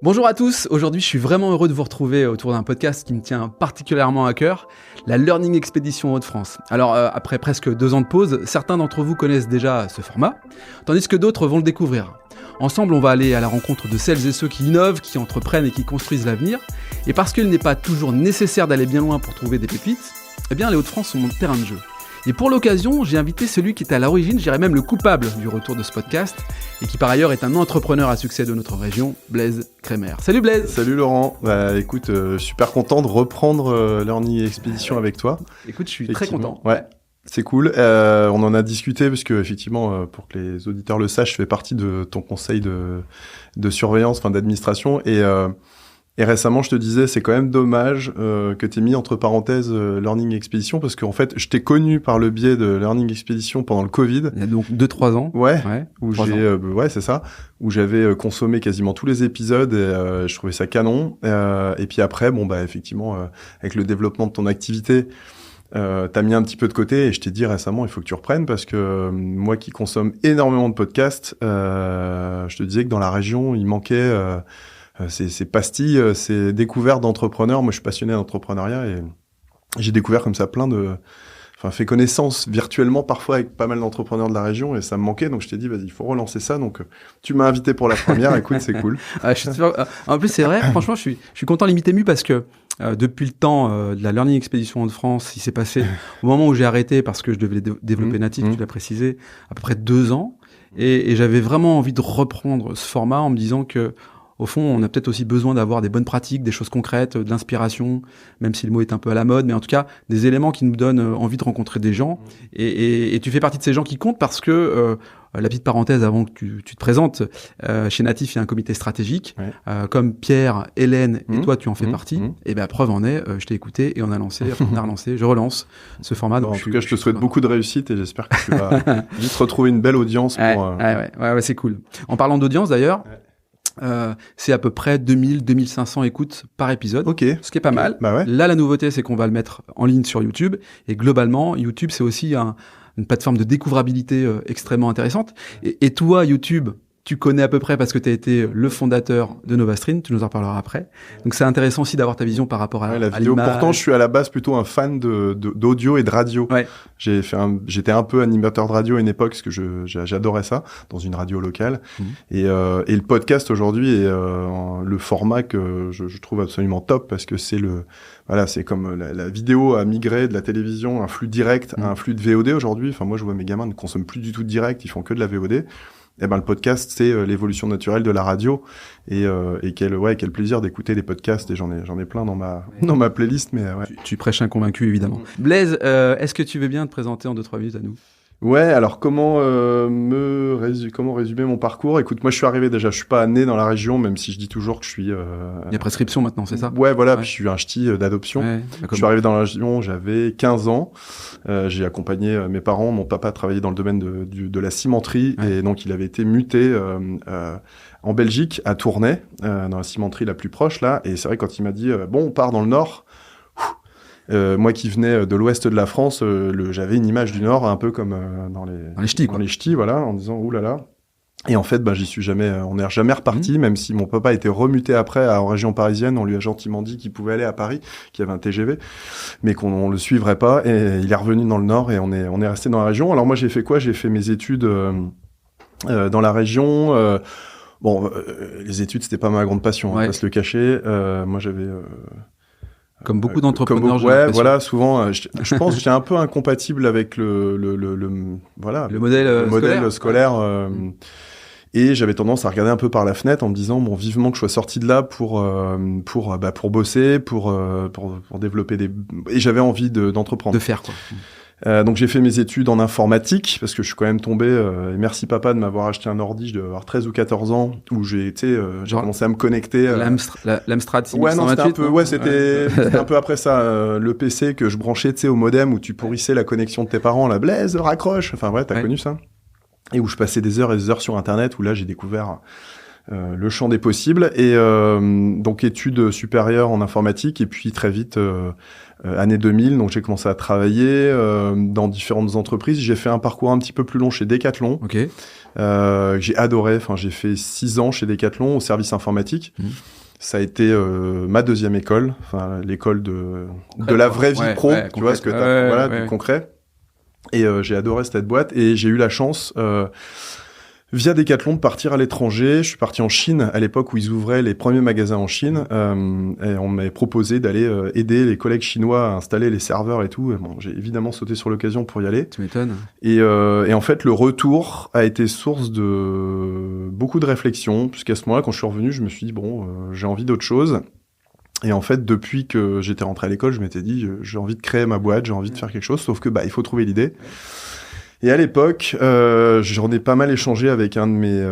Bonjour à tous, aujourd'hui je suis vraiment heureux de vous retrouver autour d'un podcast qui me tient particulièrement à cœur, la Learning Expedition Hauts-de-France. Alors après presque 2 ans de pause, certains d'entre vous connaissent déjà ce format, tandis que d'autres vont le découvrir. Ensemble on va aller à la rencontre de celles et ceux qui innovent, qui entreprennent et qui construisent l'avenir, et parce qu'il n'est pas toujours nécessaire d'aller bien loin pour trouver des pépites, eh bien les Hauts-de-France sont mon terrain de jeu. Et pour l'occasion, j'ai invité celui qui est à l'origine, je dirais même le coupable du retour de ce podcast, et qui par ailleurs est un entrepreneur à succès de notre région, Blaise Crémer. Salut Blaise. Salut Laurent. Écoute, je suis super content de reprendre Learning Expedition avec toi. Écoute, je suis très content. Ouais, c'est cool. On en a discuté parce que effectivement, pour que les auditeurs le sachent, je fais partie de ton conseil de surveillance, d'administration, et récemment, je te disais, c'est quand même dommage que tu aies mis entre parenthèses Learning Expedition, parce qu'en fait, je t'ai connu par le biais de Learning Expedition pendant le Covid. Il y a donc 2-3 ans. Ouais, où c'est ça, où j'avais consommé quasiment tous les épisodes et je trouvais ça canon. Et puis après, effectivement, avec le développement de ton activité, t'as mis un petit peu de côté et je t'ai dit récemment, il faut que tu reprennes parce que moi qui consomme énormément de podcasts, je te disais que dans la région, il manquait... ces pastilles, ces découvertes d'entrepreneurs. Moi, je suis passionné d'entrepreneuriat et j'ai découvert comme ça fait connaissance virtuellement parfois avec pas mal d'entrepreneurs de la région et ça me manquait. Donc, je t'ai dit, vas-y, il faut relancer ça. Donc, tu m'as invité pour la première. Écoute, c'est cool. Je suis super... En plus, c'est vrai, franchement, je suis content, limite ému parce que depuis le temps de la Learning Expedition de France, il s'est passé au moment où j'ai arrêté parce que je devais développer natif, tu l'as précisé, à peu près 2 ans. Et j'avais vraiment envie de reprendre ce format en me disant que au fond, on a peut-être aussi besoin d'avoir des bonnes pratiques, des choses concrètes, de l'inspiration, même si le mot est un peu à la mode, mais en tout cas, des éléments qui nous donnent envie de rencontrer des gens. Et tu fais partie de ces gens qui comptent parce que, la petite parenthèse avant que tu te présentes, chez Natif, il y a un comité stratégique. Ouais. Comme Pierre, Hélène et toi, tu en fais partie. Et preuve en est, je t'ai écouté et on a relancé, je relance ce format. Donc en tout cas, je te souhaite beaucoup de réussite et j'espère que tu vas vite retrouver une belle audience. Ouais, c'est cool. En parlant d'audience d'ailleurs, c'est à peu près 2000-2500 écoutes par épisode, ce qui est pas mal. Là, la nouveauté, c'est qu'on va le mettre en ligne sur YouTube. Et globalement, YouTube, c'est aussi une plateforme de découvrabilité extrêmement intéressante. Et toi, YouTube, tu connais à peu près parce que tu as été le fondateur de NovaStream, tu nous en parleras après. Donc c'est intéressant aussi d'avoir ta vision par rapport à la vidéo. Pourtant, je suis à la base plutôt un fan d'audio et de radio. Ouais. J'étais un peu animateur de radio à une époque parce que j'adorais ça dans une radio locale. Et le podcast aujourd'hui est le format que je trouve absolument top parce que c'est c'est comme la vidéo a migré de la télévision, un flux direct à un flux de VOD aujourd'hui. Enfin, moi, je vois mes gamins ne consomment plus du tout de direct, ils font que de la VOD. Le podcast, c'est l'évolution naturelle de la radio et quel plaisir d'écouter les podcasts et j'en ai plein dans ma playlist, mais ouais. Tu prêches un convaincu, évidemment. Blaise, est-ce que tu veux bien te présenter en 2-3 minutes à nous? Ouais, alors comment résumer mon parcours? Écoute, moi je suis arrivé déjà, je suis pas né dans la région, même si je dis toujours que je suis... Il y a prescription maintenant, c'est ça? Ouais, voilà, puis je suis un ch'ti d'adoption. Ouais, je suis arrivé dans la région, j'avais 15 ans. J'ai accompagné mes parents. Mon papa travaillait dans le domaine de la cimenterie et donc il avait été muté en Belgique, à Tournai, dans la cimenterie la plus proche là. Et c'est vrai quand il m'a dit on part dans le Nord. Moi qui venais de l'ouest de la France, j'avais une image du Nord un peu comme dans les ch'tis, quoi. Dans les ch'tis, voilà, en disant oulala. Et en fait, j'y suis jamais, on n'est jamais reparti, même si mon papa a été remuté après en région parisienne. On lui a gentiment dit qu'il pouvait aller à Paris, qu'il y avait un TGV, mais qu'on le suivrait pas. Et il est revenu dans le Nord et on est resté dans la région. Alors moi, j'ai fait quoi? J'ai fait mes études dans la région. Les études, c'était pas ma grande passion, on va pas se le cacher. Moi, j'avais comme beaucoup d'entrepreneurs, voilà, souvent, je pense que j'étais un peu incompatible avec le modèle scolaire. Et j'avais tendance à regarder un peu par la fenêtre en me disant vivement que je sois sorti de là pour bosser, pour développer et j'avais envie d'entreprendre. De faire quoi. Donc j'ai fait mes études en informatique parce que je suis quand même tombé et merci papa de m'avoir acheté un ordi, je devais avoir 13 ou 14 ans où j'ai commencé à me connecter l'Amstrad 58. Ouais, non, c'était un peu après ça le PC que je branchais au modem où tu pourrissais la connexion de tes parents, la Blaise raccroche. Enfin t'as connu ça. Et où je passais des heures et des heures sur internet où là j'ai découvert le champ des possibles. Et donc études supérieures en informatique, et puis très vite année 2000, donc j'ai commencé à travailler dans différentes entreprises. J'ai fait un parcours un petit peu plus long chez Decathlon. Okay. J'ai adoré. Enfin, j'ai fait 6 ans chez Decathlon au service informatique. Ça a été ma deuxième école, enfin l'école de la vraie vie pro, tu vois, ce que t'as, du concret. Et j'ai adoré cette boîte, et j'ai eu la chance via Decathlon de partir à l'étranger. Je suis parti en Chine à l'époque où ils ouvraient les premiers magasins en Chine, et on m'avait proposé d'aller aider les collègues chinois à installer les serveurs et tout. Et bon, j'ai évidemment sauté sur l'occasion pour y aller. Tu m'étonnes. Et en fait, le retour a été source de beaucoup de réflexions, puisqu'à ce moment-là, quand je suis revenu, je me suis dit bon, j'ai envie d'autre chose. Et en fait, depuis que j'étais rentré à l'école, je m'étais dit j'ai envie de créer ma boîte, j'ai envie de faire quelque chose, sauf que il faut trouver l'idée. Et à l'époque, j'en ai pas mal échangé avec un de mes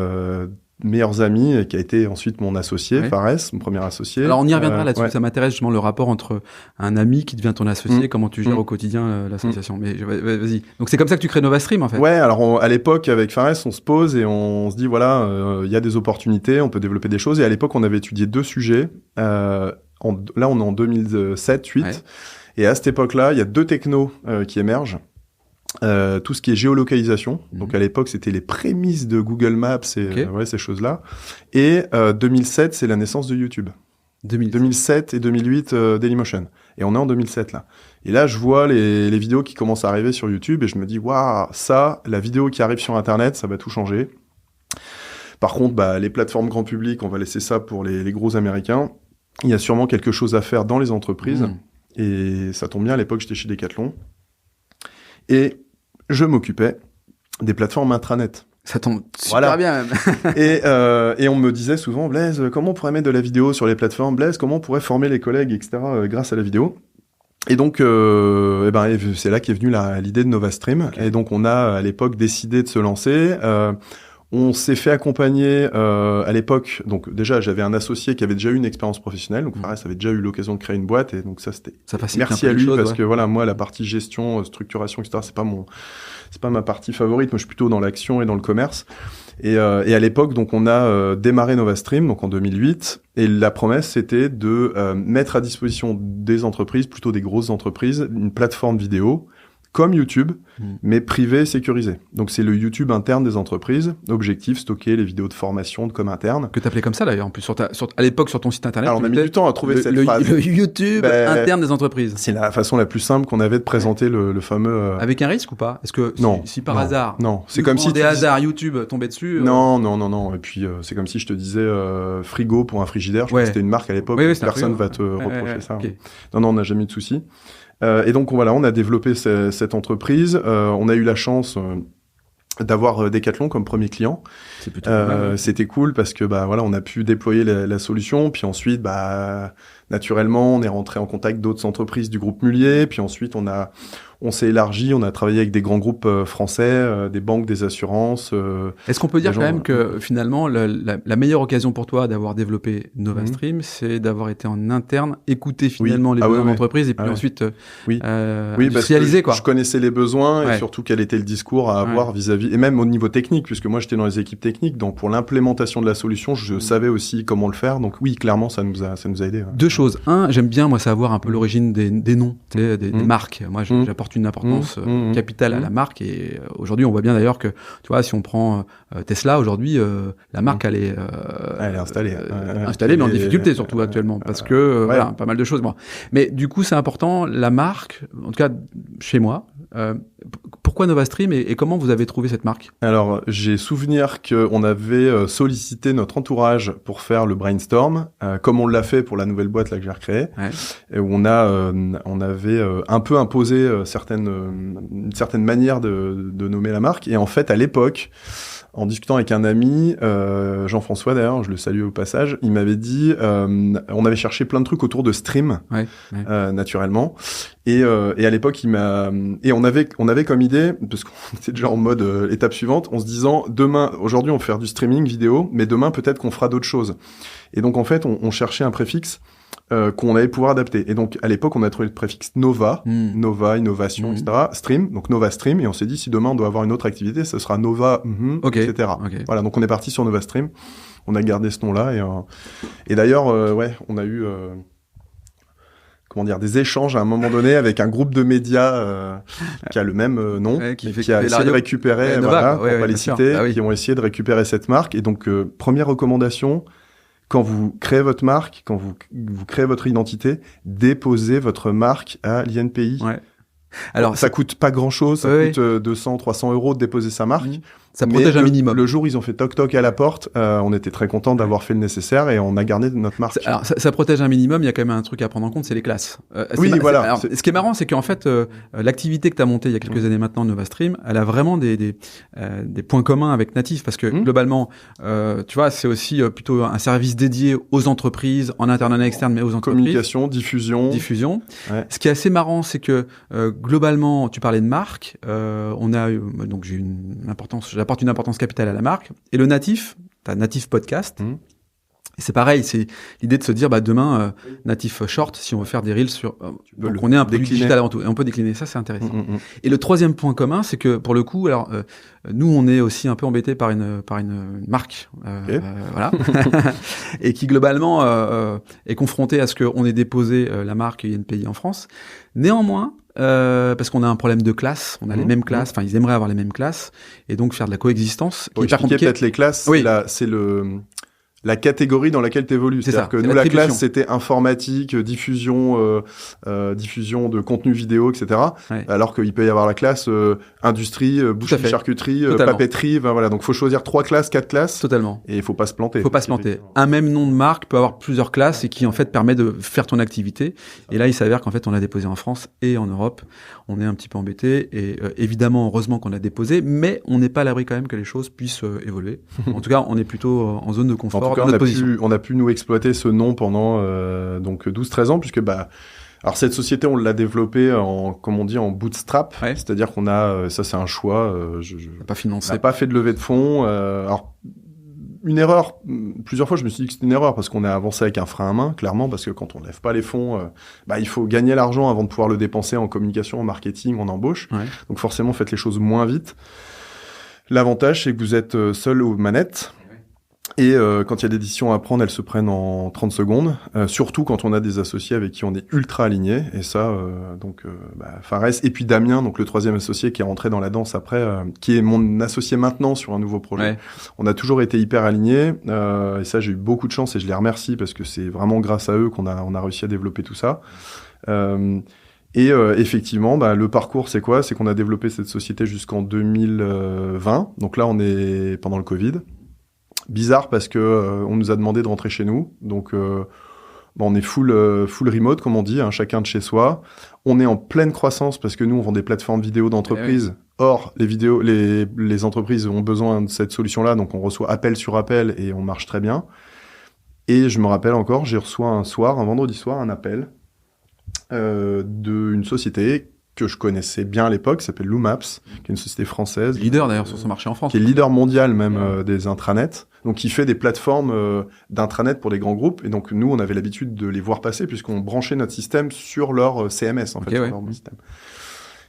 meilleurs amis, qui a été ensuite mon associé, Fares, mon premier associé. Alors on y reviendra là-dessus, ça m'intéresse justement le rapport entre un ami qui devient ton associé, comment tu gères au quotidien l'association. Mais vas-y. Donc c'est comme ça que tu crées Novastream en fait. Ouais, alors à l'époque avec Fares, on se pose et on se dit voilà, il y a des opportunités, on peut développer des choses. Et à l'époque, on avait étudié 2 sujets. Là, on est en 2007-2008. Et à cette époque-là, il y a 2 technos qui émergent. Tout ce qui est géolocalisation. Donc à l'époque, c'était les prémices de Google Maps et ces choses-là. Et 2007, c'est la naissance de YouTube. 2007 et 2008, Dailymotion. Et on est en 2007 là. Et là, je vois les vidéos qui commencent à arriver sur YouTube et je me dis waouh, ça, la vidéo qui arrive sur Internet, ça va tout changer. Par contre, les plateformes grand public, on va laisser ça pour les gros Américains. Il y a sûrement quelque chose à faire dans les entreprises. Et ça tombe bien, à l'époque, j'étais chez Decathlon. Et je m'occupais des plateformes intranet. Ça tombe super bien même. Et on me disait souvent, Blaise, comment on pourrait mettre de la vidéo sur les plateformes? Blaise, comment on pourrait former les collègues, etc. Grâce à la vidéo? Et donc, c'est là qu'est venue l'idée de Novastream. Et donc, on a à l'époque décidé de se lancer. On s'est fait accompagner à l'époque. Donc déjà, j'avais un associé qui avait déjà eu une expérience professionnelle. Donc Fares avait déjà eu l'occasion de créer une boîte. Et donc ça facilite. Merci à lui parce que voilà, moi, la partie gestion, structuration, etc. C'est pas ma partie favorite. Moi, je suis plutôt dans l'action et dans le commerce. Et à l'époque, donc on a démarré Novastream, donc en 2008. Et la promesse, c'était de mettre à disposition des entreprises, plutôt des grosses entreprises, une plateforme vidéo comme YouTube, mais privé, sécurisé. Donc c'est le YouTube interne des entreprises. Objectif, stocker les vidéos de formation de com interne. Que t'appelais comme ça d'ailleurs, en plus à l'époque sur ton site internet. Alors on a mis du temps à trouver cette phrase. Le YouTube interne des entreprises. C'est la façon la plus simple qu'on avait de présenter le fameux. Avec un risque ou pas? Est-ce que si par hasard, c'est comme si des hasards YouTube tombait dessus. Non. Et puis c'est comme si je te disais frigo pour un frigidaire. Je crois que c'était une marque à l'époque. Personne va te reprocher ça. Non, on n'a jamais eu de souci. Et donc voilà, on a développé cette entreprise. On a eu la chance d'avoir Decathlon comme premier client. C'est plutôt mal. C'était cool parce que on a pu déployer la solution. Puis ensuite, naturellement, on est rentré en contact d'autres entreprises du groupe Mullier. Puis ensuite, on s'est élargi. On a travaillé avec des grands groupes français, des banques, des assurances. Est-ce qu'on peut dire quand même que finalement, la meilleure occasion pour toi d'avoir développé Novastream, c'est d'avoir été en interne, écouter finalement les besoins d'entreprise et puis ensuite industrialiser, quoi. Je connaissais les besoins et surtout quel était le discours à avoir vis-à-vis, et même au niveau technique, puisque moi j'étais dans les équipes techniques, donc pour l'implémentation de la solution, je savais aussi comment le faire. Donc oui, clairement, ça nous a aidé. Deux choses. Un, j'aime bien moi savoir un peu l'origine des noms, des marques. Moi, j'apporte une importance capitale à la marque et aujourd'hui, on voit bien d'ailleurs que, tu vois, si on prend Tesla aujourd'hui, la marque elle est installée, mais en difficulté surtout actuellement parce que pas mal de choses. Bon. Mais du coup, c'est important la marque, en tout cas chez moi. Pourquoi Novastream et comment vous avez trouvé cette marque? Alors, j'ai souvenir qu'on avait sollicité notre entourage pour faire le brainstorm, comme on l'a fait pour la nouvelle boîte là que j'ai recréée, où on avait un peu imposé une certaine manière de nommer la marque. Et en fait, à l'époque, en discutant avec un ami, Jean-François d'ailleurs, je le salue au passage, il m'avait dit, on avait cherché plein de trucs autour de stream, naturellement, et à l'époque on avait comme idée, parce qu'on était déjà en mode étape suivante, en se disant aujourd'hui on va faire du streaming vidéo, mais demain peut-être qu'on fera d'autres choses. Et donc en fait on cherchait un préfixe qu'on allait pouvoir adapter. Et donc, à l'époque, on a trouvé le préfixe Nova, Nova, innovation, etc. Stream, donc Nova Stream. Et on s'est dit, si demain on doit avoir une autre activité, ce sera Nova, etc. Voilà, donc on est parti sur Nova Stream. On a gardé ce nom-là. Et d'ailleurs, on a eu... des échanges à un moment donné avec un groupe de médias qui a le même nom, qui a essayé de récupérer, pour pas les citer, qui ont essayé de récupérer cette marque. Et donc, première recommandation, quand vous créez votre marque, quand vous créez votre identité, déposez votre marque à l'INPI. Ouais. Alors, ça coûte pas grand-chose, ça coûte 200, 300 euros de déposer sa marque. Ça protège un minimum. Le jour où ils ont fait toc-toc à la porte, on était très contents d'avoir fait le nécessaire et on a gardé notre marque. Alors, ça protège un minimum, il y a quand même un truc à prendre en compte, c'est les classes. Voilà. Ce qui est marrant, c'est qu'en fait, l'activité que tu as montée il y a quelques années maintenant, NovaStream, elle a vraiment des points communs avec Natif, parce que globalement, tu vois, c'est aussi plutôt un service dédié aux entreprises, en interne et en externe, mais aux entreprises. Communication, diffusion. Ouais. Ce qui est assez marrant, c'est que globalement, tu parlais de marque, on a donc j'apporte une importance capitale à la marque. Et le Natif, t'as Natif Podcast. Et c'est pareil, c'est l'idée de se dire, demain, Natif Short, si on veut faire des reels sur, donc on est un produit digital avant tout. Et on peut décliner. Ça, c'est intéressant. Et le troisième point commun, c'est que, pour le coup, alors, nous, on est aussi un peu embêtés par une marque, voilà. Et qui, globalement, est confrontée à ce qu'on ait déposé la marque INPI en France. Néanmoins, parce qu'on a un problème de classe, on a les mêmes classes, enfin ils aimeraient avoir les mêmes classes, et donc faire de la coexistence. Pour expliquer peut-être les classes, c'est la catégorie dans laquelle tu évolues. C'est-à-dire que nous, la classe, c'était informatique, diffusion de contenu vidéo, etc. Ouais. Alors qu'il peut y avoir la classe industrie, boucherie, charcuterie, papeterie. Voilà. Donc, faut choisir 3 classes, 4 classes. Totalement. Et il faut pas se planter. Faut pas se planter. Un même nom de marque peut avoir plusieurs classes et qui, en fait, permet de faire ton activité. Et là, il s'avère qu'en fait, on l'a déposé en France et en Europe. On est un petit peu embêté. Et évidemment, heureusement qu'on l'a déposé, mais on n'est pas à l'abri quand même que les choses puissent évoluer. En tout cas, on est plutôt en zone de confort. On a pu nous exploiter ce nom pendant donc 12-13 ans, puisque alors cette société, on l'a développée en bootstrap, c'est-à-dire qu'on a ça c'est un choix. Pas financé. On n'a pas fait de levée de fonds. Alors une erreur. Plusieurs fois, je me suis dit que c'était une erreur parce qu'on a avancé avec un frein à main, clairement, parce que quand on lève pas les fonds, il faut gagner l'argent avant de pouvoir le dépenser en communication, en marketing, en embauche. Ouais. Donc forcément, faites les choses moins vite. L'avantage, c'est que vous êtes seul aux manettes. Et quand il y a des décisions à prendre, elles se prennent en 30 secondes. Surtout quand on a des associés avec qui on est ultra alignés. Et ça, Fares et puis Damien, donc le troisième associé qui est rentré dans la danse après, qui est mon associé maintenant sur un nouveau projet. Ouais. On a toujours été hyper alignés. Et ça, j'ai eu beaucoup de chance et je les remercie parce que c'est vraiment grâce à eux qu'on a réussi à développer tout ça. Effectivement, le parcours, c'est quoi ? C'est qu'on a développé cette société jusqu'en 2020. Donc là, on est pendant le Covid. Bizarre parce que on nous a demandé de rentrer chez nous, donc on est full remote comme on dit, chacun de chez soi. On est en pleine croissance parce que nous on vend des plateformes vidéo d'entreprise. Or les entreprises ont besoin de cette solution-là, donc on reçoit appel sur appel et on marche très bien. Et je me rappelle encore, j'ai reçu un vendredi soir, un appel d'une société que je connaissais bien à l'époque, qui s'appelle Loomaps, qui est une société française. Leader d'ailleurs sur son marché en France. Qui est leader mondial même des intranets. Donc qui fait des plateformes d'intranets pour les grands groupes. Et donc nous, on avait l'habitude de les voir passer puisqu'on branchait notre système sur leur CMS, sur leur système.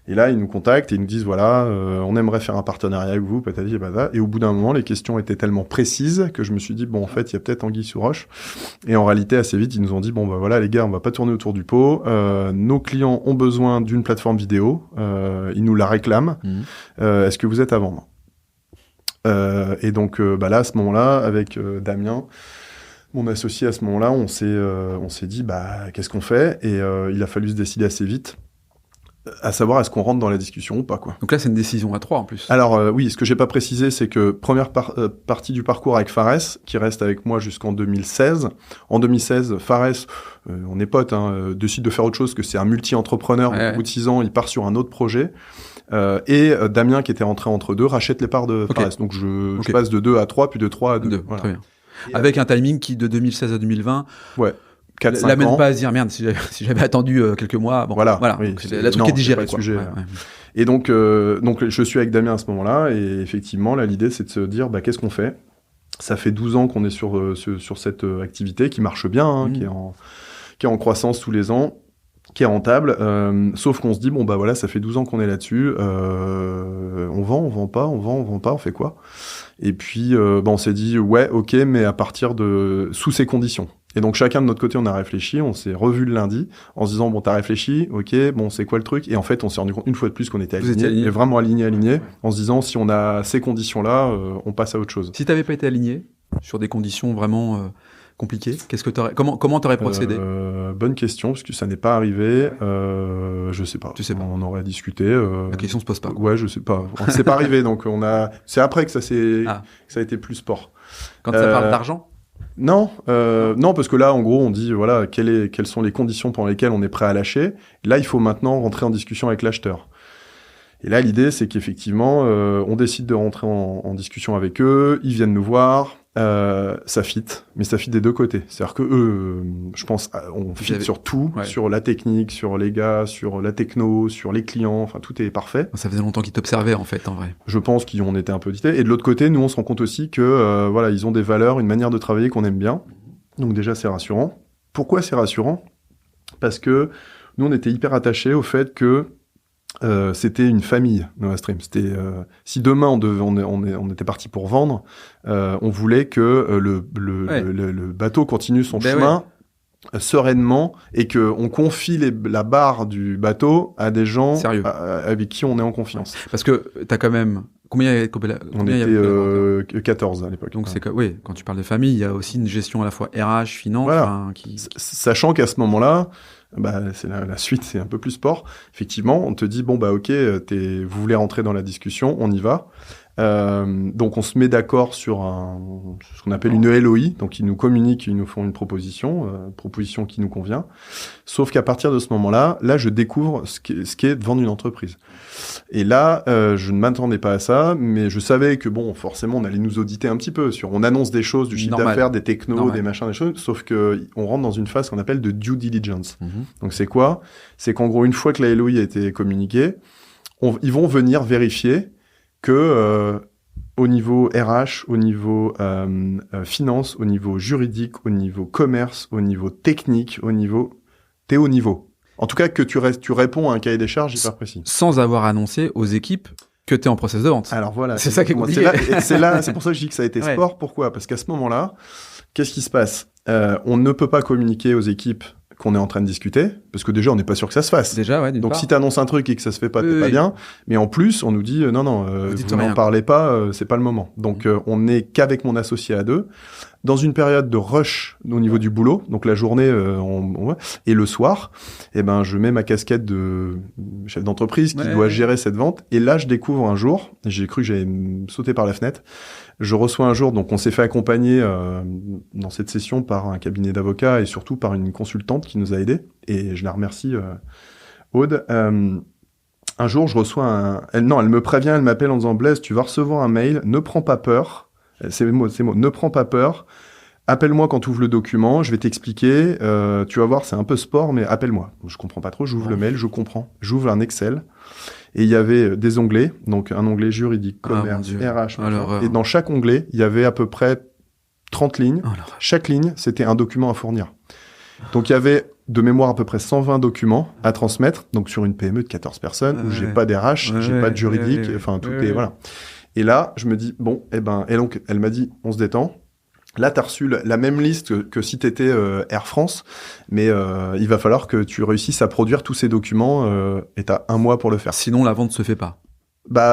Et là, ils nous contactent et ils nous disent, voilà, on aimerait faire un partenariat avec vous, patati et patata. Et au bout d'un moment, les questions étaient tellement précises que je me suis dit, en fait, il y a peut-être anguille sous roche. Et en réalité, assez vite, ils nous ont dit, voilà, les gars, on va pas tourner autour du pot. Nos clients ont besoin d'une plateforme vidéo. Ils nous la réclament. Est-ce que vous êtes à vendre? Et donc, là, à ce moment-là, avec Damien, mon associé à ce moment-là, on s'est dit, qu'est-ce qu'on fait? Et il a fallu se décider assez vite. À savoir, est-ce qu'on rentre dans la discussion ou pas, quoi. Donc là, c'est une décision à 3 en plus. Alors oui, ce que j'ai pas précisé, c'est que première partie du parcours avec Fares, qui reste avec moi jusqu'en 2016. En 2016, Fares, on est potes, décide de faire autre chose, que c'est un multi-entrepreneur. Au bout de 6 ans, il part sur un autre projet. Et Damien, qui était rentré entre deux, rachète les parts de Fares. Donc je passe de 2 à 3, puis de 3 à 2. Voilà. Très bien. Avec un timing qui, de 2016 à 2020... Ouais. 4-5 l'amène ans. pas à se dire merde si j'avais attendu quelques mois. Voilà. Oui, la truc est digéré, quoi. Sujet, Et donc je suis avec Damien à ce moment-là et effectivement là l'idée c'est de se dire qu'est-ce qu'on fait. Ça fait 12 ans qu'on est sur cette activité qui marche bien, qui est en croissance tous les ans, qui est rentable, sauf qu'on se dit, bon, bah voilà, ça fait 12 ans qu'on est là-dessus, on vend pas, on fait quoi? Et puis, on s'est dit, ouais, ok, mais à partir sous ces conditions. Et donc, chacun de notre côté, on a réfléchi, on s'est revu le lundi, en se disant, bon, t'as réfléchi, ok, bon, c'est quoi le truc? Et en fait, on s'est rendu compte une fois de plus qu'on était alignés, et vraiment alignés, en se disant, si on a ces conditions-là, on passe à autre chose. Si t'avais pas été aligné, sur des conditions vraiment compliquées, comment t'aurais procédé? Bonne question, parce que ça n'est pas arrivé. Je sais pas. Tu sais pas. On aurait discuté. La question se pose pas. Ouais, je sais pas. C'est pas arrivé, donc c'est après que ça a été plus sport. Quand ça parle d'argent? Non, parce que là, en gros, on dit voilà, quelles sont les conditions pendant lesquelles on est prêt à lâcher. Là, il faut maintenant rentrer en discussion avec l'acheteur. Et là, l'idée, c'est qu'effectivement, on décide de rentrer en discussion avec eux. Ils viennent nous voir. Ça fit, mais ça fit des deux côtés. C'est-à-dire que eux, je pense, on fit sur tout, sur la technique, sur les gars, sur la techno, sur les clients, enfin tout est parfait. Ça faisait longtemps qu'ils t'observaient en fait, en vrai. Je pense qu'ils ont été un peu audités. Et de l'autre côté, nous on se rend compte aussi que voilà, ils ont des valeurs, une manière de travailler qu'on aime bien. Donc déjà c'est rassurant. Pourquoi c'est rassurant? Parce que nous on était hyper attachés au fait que c'était une famille, NovaStream. C'était si demain on était parti pour vendre, on voulait que le bateau continue son chemin sereinement et que on confie la barre du bateau à des gens avec qui on est en confiance. Parce que t'as quand même combien il y avait on était 14 à l'époque. Donc quand tu parles de famille, il y a aussi une gestion à la fois RH, finance, voilà. Sachant qu'à ce moment-là, c'est la suite, c'est un peu plus sport. Effectivement, on te dit bon ok, vous voulez rentrer dans la discussion, on y va. Donc on se met d'accord sur ce qu'on appelle une LOI, donc ils nous communiquent, ils nous font une proposition qui nous convient. Sauf qu'à partir de ce moment-là, je découvre ce qu'est de vendre une entreprise. Et là, je ne m'attendais pas à ça, mais je savais que bon, forcément, on allait nous auditer un petit peu on annonce des choses, du chiffre d'affaires, des technos, des machins, des choses. Sauf que on rentre dans une phase qu'on appelle de due diligence. Donc c'est quoi? C'est qu'en gros, une fois que la LOI a été communiquée, ils vont venir vérifier que au niveau RH, au niveau finance, au niveau juridique, au niveau commerce, au niveau technique, t'es au niveau. En tout cas, que tu réponds à un cahier des charges hyper précis. Sans avoir annoncé aux équipes que t'es en process de vente. Alors voilà. C'est ça qui est compliqué. C'est pour ça que je dis que ça a été sport. Pourquoi? Parce qu'à ce moment-là, qu'est-ce qui se passe? On ne peut pas communiquer aux équipes qu'on est en train de discuter, parce que déjà, on n'est pas sûr que ça se fasse. Déjà, donc, si t'annonces un truc et que ça se fait pas, t'es pas bien. Mais en plus, on nous dit, non, vous n'en parlez pas, c'est pas le moment. Donc, on n'est qu'avec mon associé à deux, dans une période de rush au niveau du boulot. Donc, la journée, et le soir, je mets ma casquette de chef d'entreprise qui doit gérer cette vente. Et là, je découvre un jour, j'ai cru que j'allais me sauter par la fenêtre. Je reçois un jour, donc on s'est fait accompagner dans cette session par un cabinet d'avocats et surtout par une consultante qui nous a aidés. Et je la remercie, Aude. Un jour, je reçois elle me prévient, elle m'appelle en disant « Blaise, tu vas recevoir un mail, ne prends pas peur. » C'est mots, ne prends pas peur. Appelle-moi quand tu ouvres le document, je vais t'expliquer. Tu vas voir, c'est un peu sport, mais appelle-moi. Je comprends pas trop, j'ouvre le mail, je comprends. J'ouvre un Excel. Et il y avait des onglets, donc un onglet juridique, commerce, RH. Et dans chaque onglet, il y avait à peu près 30 lignes. Chaque ligne, c'était un document à fournir. Donc il y avait de mémoire à peu près 120 documents à transmettre, donc sur une PME de 14 personnes, où j'ai pas d'RH, j'ai pas de juridique, tout est, voilà. Et là, je me dis, bon, et donc elle m'a dit, on se détend. Là, t'as reçu la même liste que si t'étais Air France, mais il va falloir que tu réussisses à produire tous ces documents et t'as 1 mois pour le faire. Sinon, la vente se fait pas.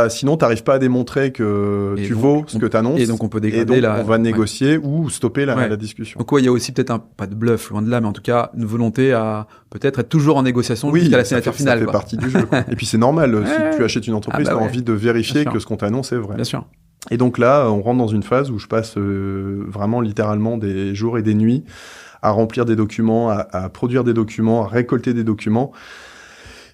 Sinon, t'arrives pas à démontrer que tu vaux ce que t'annonces. Et donc, on peut dégrader on va négocier ou stopper la discussion. Donc, il y a aussi peut-être pas de bluff, loin de là, mais en tout cas, une volonté à peut-être être toujours en négociation jusqu'à la signature finale. Ça fait partie du jeu. Et puis, c'est normal. Si tu achètes une entreprise, t'as envie de vérifier que ce qu'on t'annonce est vrai. Bien sûr. Et donc là, on rentre dans une phase où je passe vraiment littéralement des jours et des nuits à remplir des documents, à produire des documents, à récolter des documents.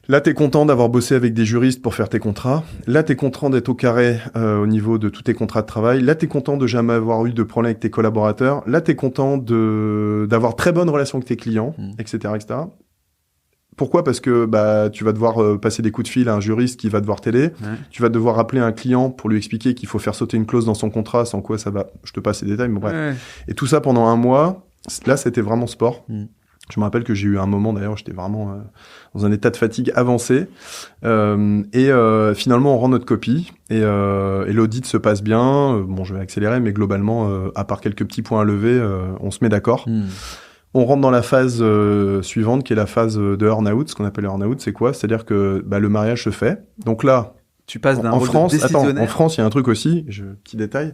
Là, t'es content d'avoir bossé avec des juristes pour faire tes contrats. Là, t'es content d'être au carré au niveau de tous tes contrats de travail. Là, t'es content de jamais avoir eu de problème avec tes collaborateurs. Là, t'es content d'avoir très bonne relation avec tes clients, etc., etc. Pourquoi? Parce que tu vas devoir passer des coups de fil à un juriste qui va devoir t'aider. Tu vas devoir appeler un client pour lui expliquer qu'il faut faire sauter une clause dans son contrat, sans quoi ça va. Je te passe les détails, mais bref. Et tout ça pendant 1 mois. Là, c'était vraiment sport. Je me rappelle que j'ai eu un moment, d'ailleurs, j'étais vraiment dans un état de fatigue avancé. Finalement, on rend notre copie et l'audit se passe bien. Bon, je vais accélérer, mais globalement, à part quelques petits points à lever, on se met d'accord. On rentre dans la phase suivante, qui est la phase de earn-out. Ce qu'on appelle earn-out, c'est quoi? C'est-à-dire que le mariage se fait. Donc là, tu passes d'un rôle de décisionnaire. En France, il y a un truc aussi, petit détail,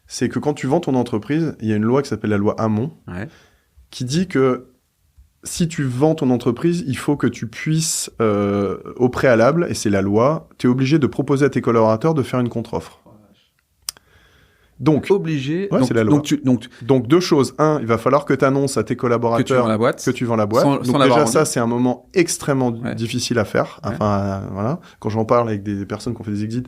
c'est que quand tu vends ton entreprise, il y a une loi qui s'appelle la loi Hamon, qui dit que si tu vends ton entreprise, il faut que tu puisses, au préalable, et c'est la loi, tu es obligé de proposer à tes collaborateurs de faire une contre-offre. Donc, obligé. Ouais, c'est la loi. Donc, deux choses. Un, il va falloir que tu annonces à tes collaborateurs que tu vends la boîte. Sans donc déjà, ça, c'est un moment extrêmement difficile à faire. Enfin, voilà. Quand j'en parle avec des personnes qui ont fait des exits,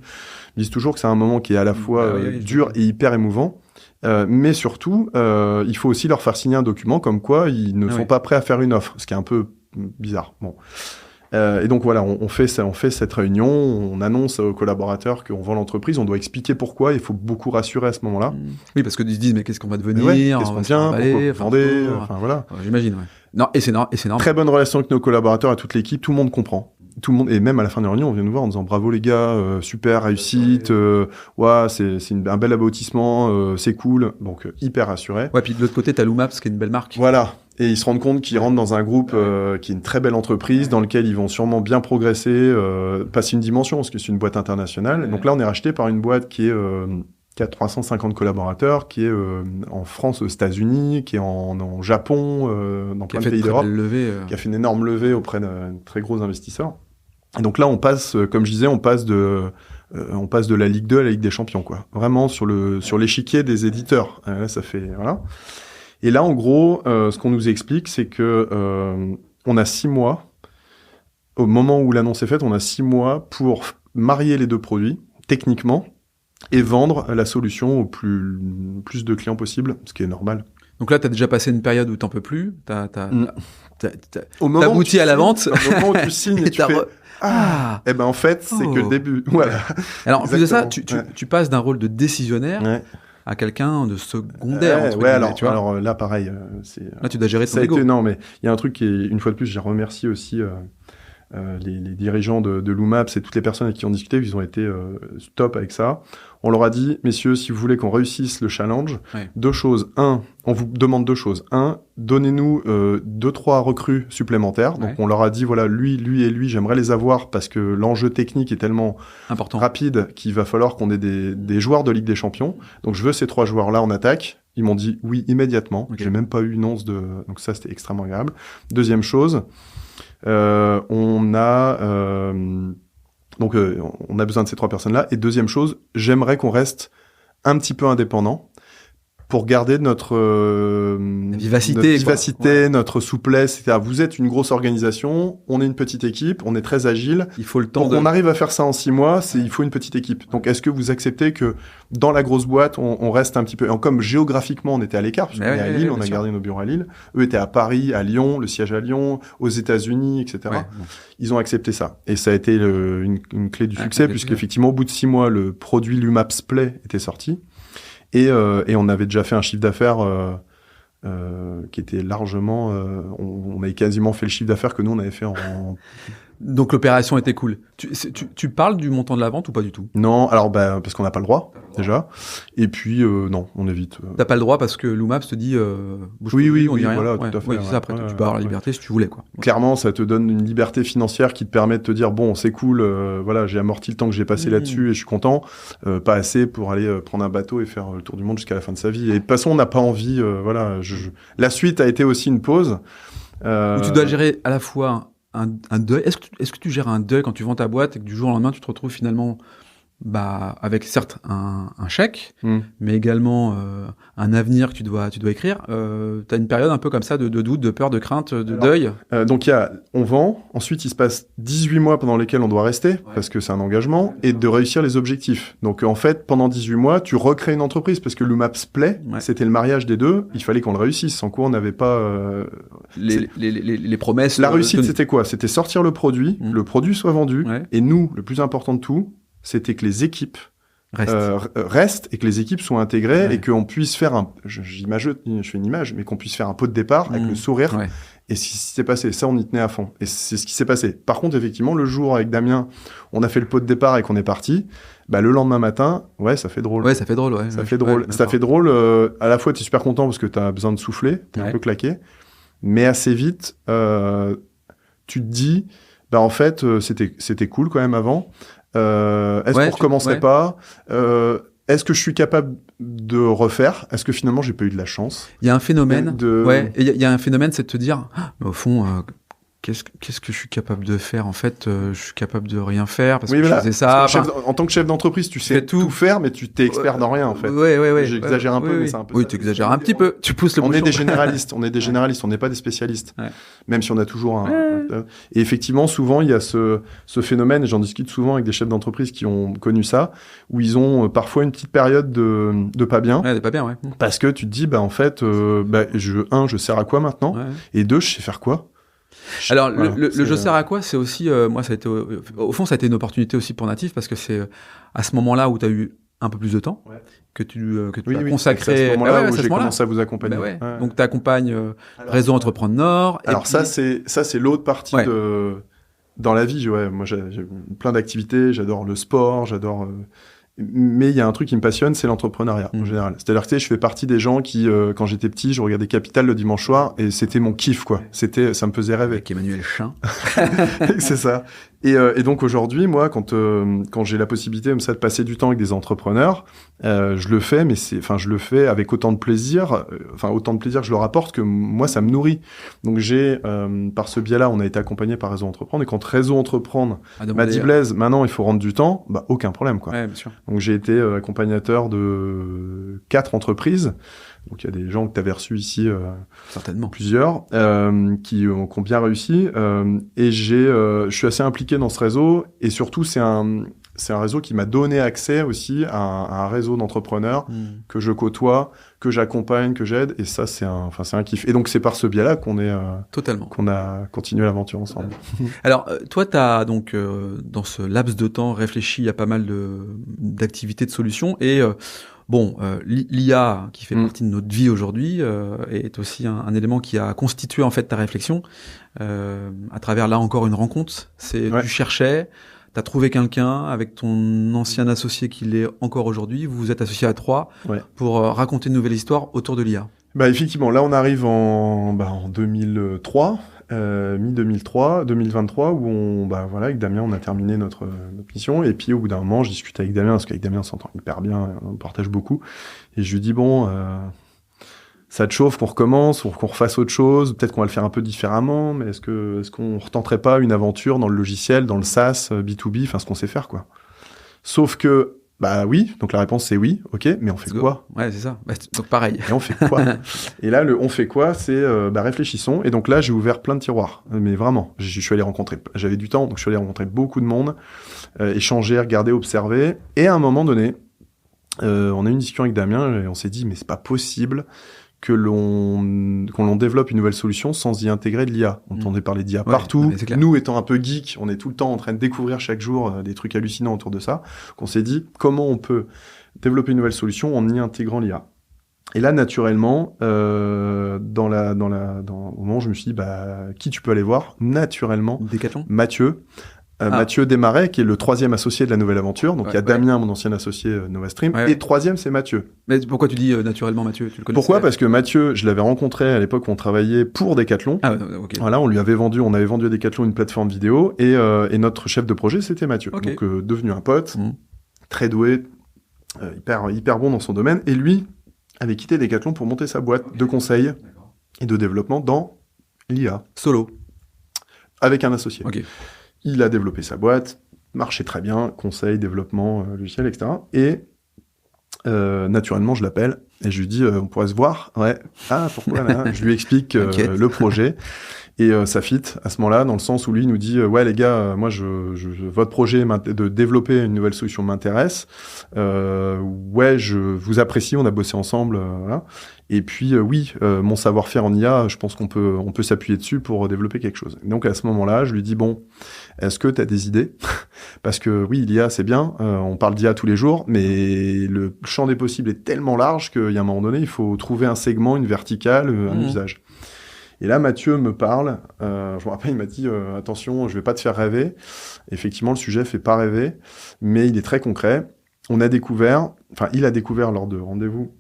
ils disent toujours que c'est un moment qui est à la fois dur et hyper émouvant. Mais surtout, il faut aussi leur faire signer un document comme quoi ils ne sont pas prêts à faire une offre, ce qui est un peu bizarre. Bon. Et donc voilà, on fait cette réunion, on annonce aux collaborateurs qu'on vend l'entreprise, on doit expliquer pourquoi, il faut beaucoup rassurer à ce moment-là. Oui, parce que ils se disent mais qu'est-ce qu'on va devenir, qu'est-ce qu'on devient, pourquoi vous vendez, enfin voilà. J'imagine, Non, et c'est normal. Très bonne relation avec nos collaborateurs, à toute l'équipe, tout le monde comprend. Tout le monde, et même à la fin de la réunion, on vient nous voir en disant bravo les gars, super réussite, c'est un bel aboutissement, c'est cool, donc hyper rassuré. Ouais, puis de l'autre côté, t'as Loomaps qui est une belle marque. Voilà. Et ils se rendent compte qu'ils rentrent dans un groupe qui est une très belle entreprise, dans lequel ils vont sûrement bien progresser, passer une dimension, parce que c'est une boîte internationale. Donc là, on est racheté par une boîte qui a 350 collaborateurs, qui est en France, aux États-Unis, qui est en Japon, dans plein de pays d'Europe, qui a fait une énorme levée auprès d'un très gros investisseur. Et donc là, on passe, comme je disais, on passe de la Ligue 2 à la Ligue des Champions, quoi. Vraiment sur l'échiquier des éditeurs. Là, ça fait voilà. Et là, en gros, ce qu'on nous explique, c'est que on a 6 mois, au moment où l'annonce est faite, on a 6 mois pour marier les deux produits, techniquement, et vendre la solution au plus de clients possible, ce qui est normal. Donc là, tu as déjà passé une période où t'en peux plus, t'aboutis à la vente. Au moment où tu signes et tu fais... Eh ben en fait, c'est que le début. Voilà. Alors, en plus de ça, tu passes d'un rôle de décisionnaire à quelqu'un de secondaire. Alors là, pareil. Là, tu dois gérer ton ego. Non, mais il y a un truc qui est, une fois de plus, j'ai remercié aussi les dirigeants de Loomaps et toutes les personnes avec qui on discutait, ils ont été top avec ça. On leur a dit, messieurs, si vous voulez qu'on réussisse le challenge, deux choses. On vous demande deux choses. Donnez-nous 2-3 recrues supplémentaires. Donc on leur a dit, voilà, lui et lui, j'aimerais les avoir parce que l'enjeu technique est tellement rapide qu'il va falloir qu'on ait des joueurs de Ligue des Champions. Donc je veux ces 3 joueurs-là en attaque. Ils m'ont dit oui immédiatement. J'ai même pas eu une once donc ça c'était extrêmement agréable. Deuxième chose, on a besoin de ces 3 personnes-là. Et deuxième chose, j'aimerais qu'on reste un petit peu indépendant pour garder notre vivacité, notre souplesse, etc. Vous êtes une grosse organisation, on est une petite équipe, on est très agile. Il faut le temps. On arrive à faire ça en 6 mois, il faut une petite équipe. Donc, est-ce que vous acceptez que dans la grosse boîte, on reste un petit peu... Comme géographiquement, on était à l'écart, parce qu'on est à Lille, on a gardé nos bureaux à Lille. Eux étaient à Paris, à Lyon, le siège à Lyon, aux États-Unis, etc. Ils ont accepté ça. Et ça a été une clé du succès, puisqu'effectivement, au bout de 6 mois, le produit Loomaps Play était sorti. Et on avait déjà fait un chiffre d'affaires qui était largement... on avait quasiment fait le chiffre d'affaires que nous, on avait fait en... Donc l'opération était cool. Tu parles du montant de la vente ou pas du tout? Non, alors parce qu'on n'a pas le droit, déjà. Et puis, non, on évite. T'as pas le droit parce que Loomaps te dit... oui, voilà, tout à fait. Oui, c'est ça, après, tu peux avoir la liberté si tu voulais, quoi. Clairement, ça te donne une liberté financière qui te permet de te dire, bon, c'est cool, voilà, j'ai amorti le temps que j'ai passé là-dessus et je suis content. Pas assez pour aller prendre un bateau et faire le tour du monde jusqu'à la fin de sa vie. Et de toute façon, on n'a pas envie, voilà. La suite a été aussi une pause. Où tu dois gérer à la fois un deuil. Est-ce que tu gères un deuil quand tu vends ta boîte et que du jour au lendemain tu te retrouves finalement avec certes un chèque, mais également un avenir que tu dois écrire. T'as une période un peu comme ça de doute, de peur, de crainte, de deuil. Donc on vend, ensuite il se passe 18 mois pendant lesquels on doit rester, parce que c'est un engagement, et de réussir les objectifs. Donc en fait, pendant 18 mois, tu recrées une entreprise, parce que Loomaps Play, c'était le mariage des deux, il fallait qu'on le réussisse, sans quoi on n'avait pas... les promesses... La réussite, c'était quoi? C'était sortir le produit soit vendu, et nous, le plus important de tout, c'était que les équipes restent et que les équipes soient intégrées et qu'on puisse faire je fais une image, mais qu'on puisse faire un pot de départ avec le sourire Et ce qui s'est passé, ça, on y tenait à fond. Et c'est ce qui s'est passé. Par contre, effectivement, le jour avec Damien, on a fait le pot de départ et qu'on est parti, le lendemain matin, ça fait drôle. Ouais, ça fait drôle, ouais. Ça fait drôle. Ça fait drôle. À la fois, t'es super content parce que t'as besoin de souffler, t'es un peu claqué. Mais assez vite, tu te dis, en fait, c'était cool quand même avant. Est-ce qu'on recommencerait pas? Est-ce que je suis capable de refaire? Est-ce que finalement j'ai pas eu de la chance? Il y a un phénomène. Il y a un phénomène, c'est de te dire, mais au fond, qu'est-ce que je suis capable de faire? En fait, je suis capable de rien faire parce que je faisais ça. En tant que chef d'entreprise, tu sais tout faire, mais tu t'es expert dans rien en fait. J'exagère un peu, mais c'est un peu. Oui, tu exagères un petit peu. Tu pousses le bouchon. On est des généralistes. On n'est pas des spécialistes. Ouais. Même si on a toujours un. Et effectivement, souvent il y a ce phénomène, et j'en discute souvent avec des chefs d'entreprise qui ont connu ça, où ils ont parfois une petite période de pas bien. Ouais, de pas bien, ouais. Parce que tu te dis, en fait, je sers à quoi maintenant? Et 2, je sais faire quoi? Alors, le je sers à quoi, c'est aussi, moi, ça a été, au fond, ça a été une opportunité aussi pour Natif, parce que c'est à ce moment-là où tu as eu un peu plus de temps, que tu as consacré. C'est à ce moment-là où j'ai commencé à vous accompagner. Donc, tu accompagnes Réseau Entreprendre Nord. Alors, ça, c'est l'autre partie dans la vie. Moi, j'ai plein d'activités, j'adore le sport, mais il y a un truc qui me passionne, c'est l'entrepreneuriat en général. C'est-à-dire que je fais partie des gens qui, quand j'étais petit, je regardais Capital le dimanche soir et c'était mon kiff, quoi. Ça me faisait rêver. Avec Emmanuel Chin. C'est ça. Et donc aujourd'hui, moi, quand j'ai la possibilité comme ça de passer du temps avec des entrepreneurs, je le fais, mais je le fais avec autant de plaisir, autant de plaisir que je leur apporte que moi, ça me nourrit. Donc par ce biais-là, on a été accompagné par Réseau Entreprendre, et quand Réseau Entreprendre m'a dit Blaise, maintenant il faut rendre du temps, aucun problème, quoi. Ouais, bien sûr. Donc j'ai été accompagnateur de 4 entreprises. Donc il y a des gens que tu avais reçus ici, certainement plusieurs, qui ont bien réussi. Et je suis assez impliqué dans ce réseau, et surtout c'est un réseau qui m'a donné accès aussi à un réseau d'entrepreneurs que je côtoie, que j'accompagne, que j'aide, et ça c'est un kiff. Et donc c'est par ce biais-là qu'on a continué l'aventure ensemble. Alors toi t'as donc dans ce laps de temps réfléchi à pas mal d'activités, de solutions, et l'IA qui fait partie de notre vie aujourd'hui est aussi un élément qui a constitué en fait ta réflexion à travers là encore une rencontre. Tu cherchais, t'as trouvé quelqu'un avec ton ancien associé qui l'est encore aujourd'hui. Vous vous êtes associés à 3 pour raconter une nouvelle histoire autour de l'IA. Effectivement, là on arrive en 2003. Mi-2003, 2023, où avec Damien, on a terminé notre mission. Et puis, au bout d'un moment, je discute avec Damien, parce qu'avec Damien, on s'entend hyper bien, on partage beaucoup. Et je lui dis, ça te chauffe qu'on recommence, ou qu'on refasse autre chose, peut-être qu'on va le faire un peu différemment, mais est-ce qu'on retenterait pas une aventure dans le logiciel, dans le SaaS, B2B, ce qu'on sait faire, quoi. Sauf que, oui, donc la réponse c'est oui, ok, mais on fait quoi? Ouais, c'est ça. Donc pareil. Et on fait quoi? Et là, on fait quoi? C'est réfléchissons. Et donc là, j'ai ouvert plein de tiroirs, mais vraiment. Je suis allé rencontrer. J'avais du temps, donc je suis allé rencontrer beaucoup de monde, échanger, regarder, observer. Et à un moment donné, on a eu une discussion avec Damien et on s'est dit, mais c'est pas possible qu'on développe une nouvelle solution sans y intégrer de l'IA. On entendait parler d'IA partout. Nous, étant un peu geek, on est tout le temps en train de découvrir chaque jour des trucs hallucinants autour de ça. On s'est dit, comment on peut développer une nouvelle solution en y intégrant l'IA? Et là, naturellement, au moment où je me suis dit, qui tu peux aller voir? Naturellement, Decathlon. Mathieu. Mathieu Desmarais, qui est le 3e associé de la nouvelle aventure. Donc, il y a Damien, mon ancien associé NovaStream. Et 3e, c'est Mathieu. Mais pourquoi tu dis naturellement Mathieu? Tu le connaissais? Pourquoi? Parce que Mathieu, je l'avais rencontré à l'époque où on travaillait pour Decathlon. Okay. Voilà, on avait vendu à Decathlon une plateforme vidéo, et notre chef de projet, c'était Mathieu. Okay. Donc, devenu un pote, très doué, hyper bon dans son domaine. Et lui avait quitté Decathlon pour monter sa boîte de conseil et de développement dans l'IA. Solo. Avec un associé. Okay. Il a développé sa boîte, marchait très bien, conseil, développement, logiciel, etc. Et naturellement, je l'appelle et je lui dis, on pourrait se voir? Ouais. Ah, pourquoi là? Je lui explique le projet. Et ça fit à ce moment-là, dans le sens où lui nous dit, ouais les gars, moi votre projet de développer une nouvelle solution m'intéresse. Je vous apprécie, on a bossé ensemble. Voilà. Et puis mon savoir-faire en IA, je pense qu'on peut s'appuyer dessus pour développer quelque chose. Donc à ce moment-là, je lui dis est-ce que tu as des idées? Parce que oui, l'IA c'est bien, on parle d'IA tous les jours, mais le champ des possibles est tellement large qu'il y a un moment donné, il faut trouver un segment, une verticale, un usage. Et là, Mathieu me parle. Je me rappelle, il m'a dit attention, je vais pas te faire rêver. Effectivement, le sujet fait pas rêver, mais il est très concret. Il a découvert lors de rendez-vous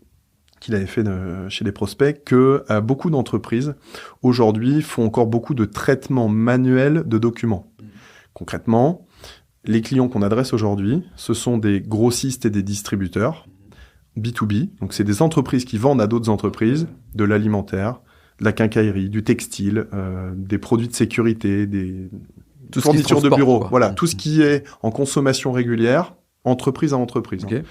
qu'il avait fait chez des prospects que beaucoup d'entreprises aujourd'hui font encore beaucoup de traitements manuels de documents. Concrètement, les clients qu'on adresse aujourd'hui, ce sont des grossistes et des distributeurs B2B. Donc, c'est des entreprises qui vendent à d'autres entreprises de l'alimentaire, de la quincaillerie, du textile, des produits de sécurité, des fournitures de bureau. Quoi. Voilà, tout ce qui est en consommation régulière, entreprise à entreprise. Okay.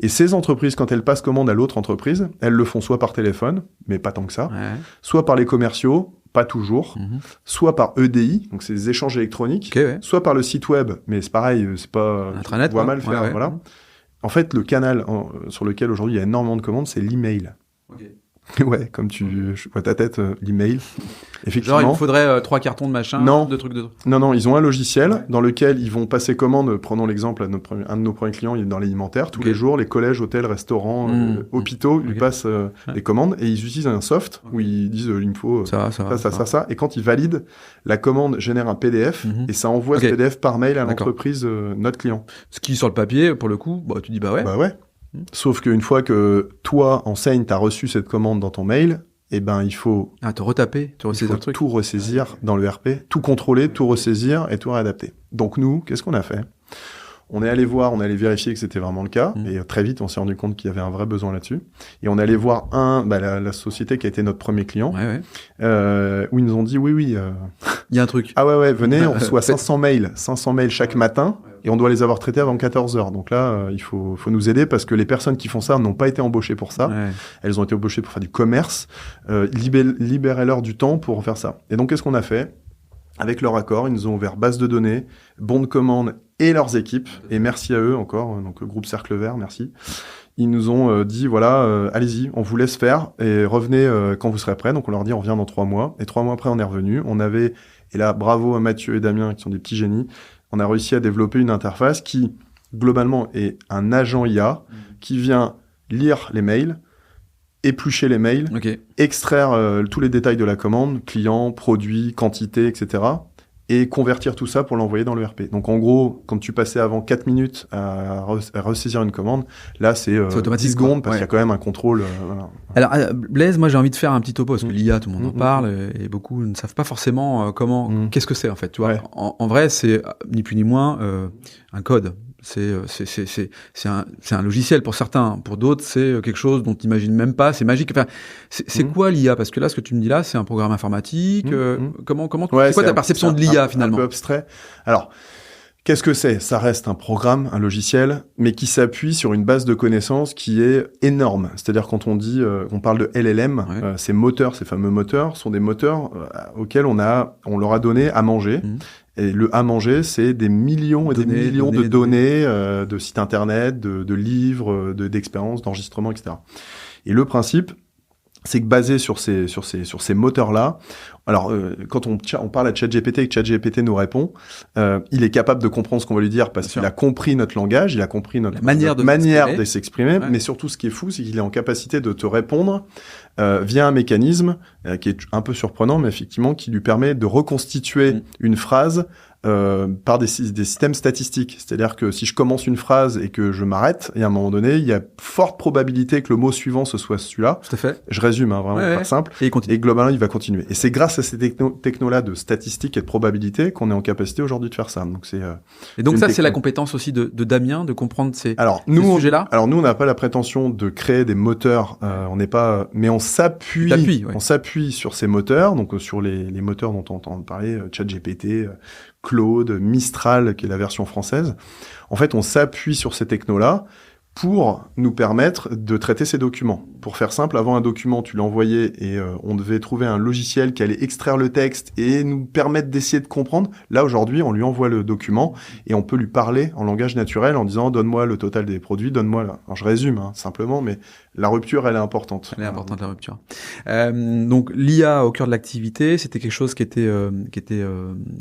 Et ces entreprises, quand elles passent commande à l'autre entreprise, elles le font soit par téléphone, mais pas tant que ça, soit par les commerciaux, pas toujours, soit par EDI, donc c'est des échanges électroniques, soit par le site web, mais c'est pareil, c'est pas... Intranet, on voit mal faire, voilà. En fait, le canal sur lequel aujourd'hui il y a énormément de commandes, c'est l'email. Ouais, comme je vois ta tête, l'email. Effectivement. Genre, il faudrait 3 cartons de machin, non. 2 trucs de... Non, ils ont un logiciel dans lequel ils vont passer commande. Prenons l'exemple, un de nos premiers clients, il est dans l'alimentaire. Tous les jours, les collèges, hôtels, restaurants, hôpitaux lui passent des commandes et ils utilisent un soft où ils disent il me faut ça. Et quand ils valident, la commande génère un PDF et ça envoie ce PDF par mail à l'entreprise, notre client. Ce qui, sur le papier, pour le coup, tu dis bah ouais. Bah ouais. Sauf qu'une fois que toi, enseigne, t'as reçu cette commande dans ton mail, il faut... te retaper, tu ressaisir le truc. Tout ressaisir dans le RP, tout contrôler, tout ressaisir et tout réadapter. Donc nous, qu'est-ce qu'on a fait ? On est allé vérifier que c'était vraiment le cas, et très vite, on s'est rendu compte qu'il y avait un vrai besoin là-dessus. Et on est allé voir la société qui a été notre premier client, où ils nous ont dit, oui... Il y a un truc. Ah ouais, venez, on reçoit 500 mails chaque matin, et on doit les avoir traités avant 14h. Donc là, il faut nous aider, parce que les personnes qui font ça n'ont pas été embauchées pour ça. Ouais. Elles ont été embauchées pour faire du commerce. Libérez-leur du temps pour faire ça. Et donc, qu'est-ce qu'on a fait ? Avec leur accord, ils nous ont ouvert base de données, bons de commande et leurs équipes. Et merci à eux encore, donc groupe Cercle Vert, merci. Ils nous ont dit, allez-y, on vous laisse faire et revenez quand vous serez prêts. Donc on leur dit, on revient dans 3 mois. Et 3 mois après, on est revenu. Et là, bravo à Mathieu et Damien, qui sont des petits génies. On a réussi à développer une interface qui, globalement, est un agent IA qui vient lire les mails, éplucher les mails, extraire tous les détails de la commande, client, produit, quantité, etc. et convertir tout ça pour l'envoyer dans le RP. Donc en gros, quand tu passais avant 4 minutes à ressaisir une commande, là c'est 10 secondes parce qu'il y a quand même un contrôle. Voilà. Alors Blaise, moi j'ai envie de faire un petit topo parce que l'IA, tout le monde en parle et beaucoup ne savent pas forcément qu'est-ce que c'est en fait. Tu vois, en vrai c'est ni plus ni moins un code. C'est un logiciel pour certains, pour d'autres c'est quelque chose dont tu n'imagines même pas, c'est magique. Enfin, c'est quoi l'IA ? Parce que là, ce que tu me dis là, c'est un programme informatique. Comment c'est quoi ta perception de l'IA finalement ? Un peu abstrait. Alors, qu'est-ce que c'est ? Ça reste un programme, un logiciel, mais qui s'appuie sur une base de connaissances qui est énorme. C'est-à-dire quand on dit, on parle de LLM, ces moteurs, ces fameux moteurs, sont des moteurs auxquels on leur a donné à manger. Et le à manger, c'est des millions et des millions de données, de sites internet, de livres, d'expériences, d'enregistrements, etc. Et le principe, c'est que basé sur ces moteurs-là, alors quand on parle à ChatGPT et que ChatGPT nous répond, il est capable de comprendre ce qu'on va lui dire parce qu'il a compris notre langage, il a compris notre manière de s'exprimer, mais surtout ce qui est fou, c'est qu'il est en capacité de te répondre via un mécanisme qui est un peu surprenant, mais effectivement qui lui permet de reconstituer une phrase par des systèmes statistiques. C'est-à-dire que si je commence une phrase et que je m'arrête, et à un moment donné, il y a forte probabilité que le mot suivant ce soit celui-là. Tout à fait. Je résume, vraiment très simple. Et globalement, il va continuer. Et c'est grâce à ces technos-là de statistiques et de probabilité qu'on est en capacité aujourd'hui de faire ça. Donc et donc ça, c'est la compétence aussi de Damien, de comprendre ces sujets-là. Alors nous, on n'a pas la prétention de créer des moteurs. On n'est pas, mais on s'appuie sur ces moteurs, donc sur les moteurs dont on entend parler, ChatGPT, Claude, Mistral, qui est la version française. En fait, on s'appuie sur ces technos-là pour nous permettre de traiter ces documents. Pour faire simple, avant un document, tu l'envoyais et on devait trouver un logiciel qui allait extraire le texte et nous permettre d'essayer de comprendre. Là, aujourd'hui, on lui envoie le document et on peut lui parler en langage naturel en disant « donne-moi le total des produits, donne-moi... » Alors, je résume simplement, mais la rupture, elle est importante. Elle est importante, la rupture. Donc, l'IA au cœur de l'activité, c'était quelque chose qui était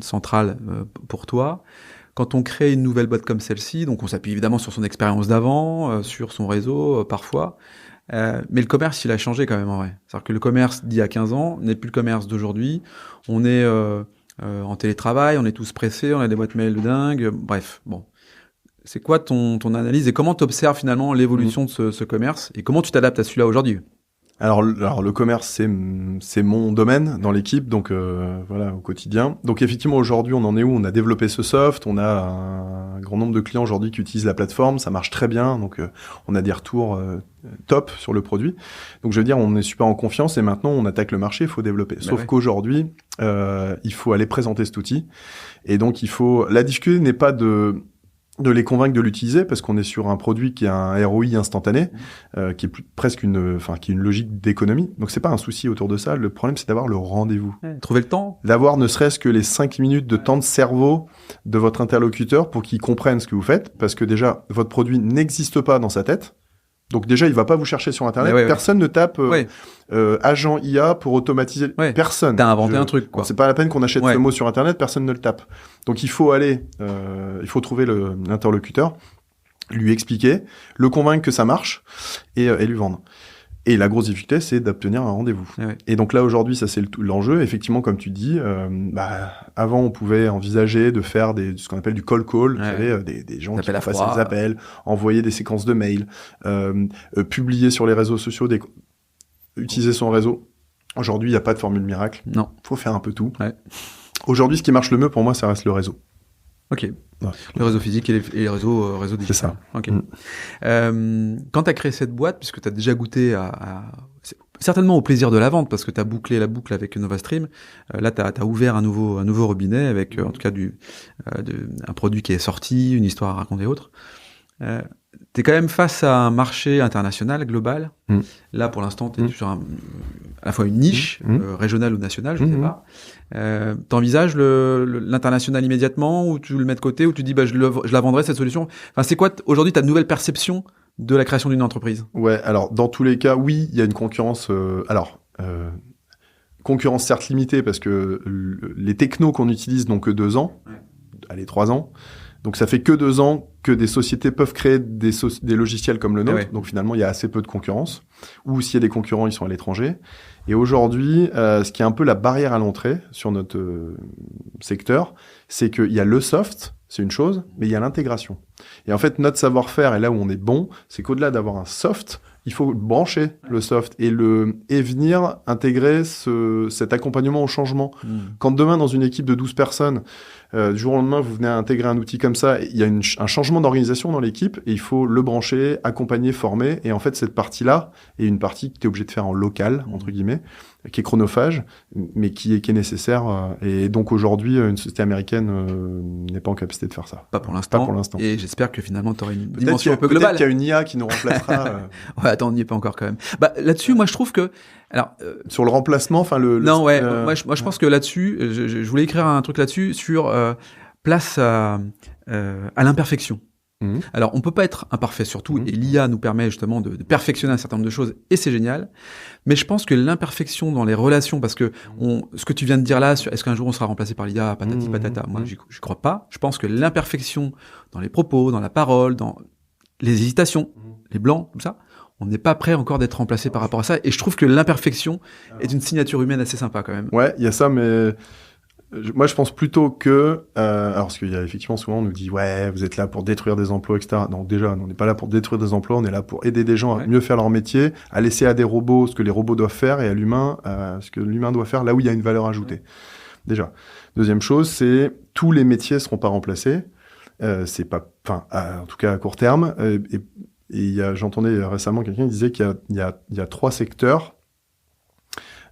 central pour toi. Quand on crée une nouvelle boîte comme celle-ci, donc on s'appuie évidemment sur son expérience d'avant, sur son réseau parfois. Mais le commerce, il a changé quand même en vrai. C'est-à-dire que le commerce d'il y a 15 ans n'est plus le commerce d'aujourd'hui. On est en télétravail, on est tous pressés, on a des boîtes mail de dingue. Bref, bon. C'est quoi ton analyse et comment tu observes finalement l'évolution de ce commerce et comment tu t'adaptes à celui-là aujourd'hui? Alors le commerce, c'est mon domaine dans l'équipe, donc voilà, au quotidien. Donc effectivement, aujourd'hui, on en est où? On a développé ce soft, on a un grand nombre de clients aujourd'hui qui utilisent la plateforme, ça marche très bien, donc on a des retours top sur le produit. Donc je veux dire, on est super en confiance et maintenant on attaque le marché, il faut développer. Sauf qu'aujourd'hui, il faut aller présenter cet outil et donc la difficulté n'est pas de les convaincre de l'utiliser parce qu'on est sur un produit qui a un ROI instantané, qui est presque qui est une logique d'économie. Donc c'est pas un souci autour de ça. Le problème, c'est d'avoir le rendez-vous. Trouver le temps. D'avoir ne serait-ce que les 5 minutes de temps de cerveau de votre interlocuteur pour qu'il comprenne ce que vous faites. Parce que déjà, votre produit n'existe pas dans sa tête. Donc déjà, il va pas vous chercher sur Internet. Personne ne tape agent IA pour automatiser. Personne. T'as inventé un truc, quoi. C'est pas la peine qu'on achète ce mot sur Internet. Personne ne le tape. Donc il faut il faut trouver l'interlocuteur, lui expliquer, le convaincre que ça marche et lui vendre. Et la grosse difficulté, c'est d'obtenir un rendez-vous. Et donc là, aujourd'hui, ça, c'est l'enjeu. Effectivement, comme tu dis, avant, on pouvait envisager de faire ce qu'on appelle du cold call. Vous savez, des gens qui passent des appels, envoyer des séquences de mails, publier sur les réseaux sociaux, utiliser son réseau. Aujourd'hui, il n'y a pas de formule miracle. Non. Faut faire un peu tout. Aujourd'hui, ce qui marche le mieux, pour moi, ça reste le réseau. Ok. Le réseau physique et les réseaux digital. C'est ça. Ok. Quand tu as créé cette boîte, puisque tu as déjà goûté certainement au plaisir de la vente, parce que tu as bouclé la boucle avec NovaStream, là tu as ouvert un nouveau robinet avec en tout cas un produit qui est sorti, une histoire à raconter autre. Tu es quand même face à un marché international, global. Là, pour l'instant, tu es sur à la fois une niche, régionale ou nationale, je ne sais pas. T'envisages l'international immédiatement, ou tu le mets de côté, ou tu dis je la vendrai cette solution? Enfin, c'est quoi aujourd'hui ta nouvelle perception de la création d'une entreprise? Ouais, alors dans tous les cas, oui, il y a une concurrence. Concurrence certes limitée parce que les technos qu'on utilise n'ont que 2 ans, allez 3 ans. Donc ça fait que 2 ans que des sociétés peuvent créer des logiciels comme le nôtre. Donc finalement, il y a assez peu de concurrence. Ou s'il y a des concurrents, ils sont à l'étranger. Et aujourd'hui, ce qui est un peu la barrière à l'entrée sur notre secteur, c'est qu'il y a le soft, c'est une chose, mais il y a l'intégration. Et en fait, notre savoir-faire, et là où on est bon, c'est qu'au-delà d'avoir un soft, il faut brancher le soft et venir intégrer cet accompagnement au changement. Quand demain, dans une équipe de 12 personnes, du jour au lendemain, vous venez à intégrer un outil comme ça, il y a un changement d'organisation dans l'équipe et il faut le brancher, accompagner, former. Et en fait, cette partie-là est une partie que tu es obligé de faire en local, entre guillemets, qui est chronophage, mais qui est nécessaire. Et donc aujourd'hui, une société américaine n'est pas en capacité de faire ça. Pas pour l'instant. Et j'espère que finalement, tu auras une dimension un peu globale. Peut-être qu'il y a une IA qui nous remplacera. Ouais, attends, on n'y est pas encore quand même. Là-dessus, moi, je trouve que... Alors, sur le remplacement, Non, moi, je pense que là-dessus, je voulais écrire un truc là-dessus sur place à l'imperfection. Alors, on peut pas être imparfait sur tout, et l'IA nous permet justement de perfectionner un certain nombre de choses, et c'est génial. Mais je pense que l'imperfection dans les relations, parce que ce que tu viens de dire là, est-ce qu'un jour on sera remplacé par l'IA, patati patata, moi j'y crois pas. Je pense que l'imperfection dans les propos, dans la parole, dans les hésitations, les blancs, tout ça, on n'est pas prêt encore d'être remplacé par rapport à ça. Et je trouve que l'imperfection est une signature humaine assez sympa quand même. Ouais, il y a ça, mais moi je pense plutôt que... alors parce qu'il y a effectivement souvent on nous dit « Ouais, vous êtes là pour détruire des emplois, etc. » Non, déjà, on n'est pas là pour détruire des emplois, on est là pour aider des gens à mieux faire leur métier, à laisser à des robots ce que les robots doivent faire et à l'humain ce que l'humain doit faire là où il y a une valeur ajoutée. Déjà. Deuxième chose, c'est tous les métiers seront pas remplacés. C'est pas... Enfin, en tout cas à court terme. Et j'entendais récemment quelqu'un qui disait qu'il y a 3 secteurs.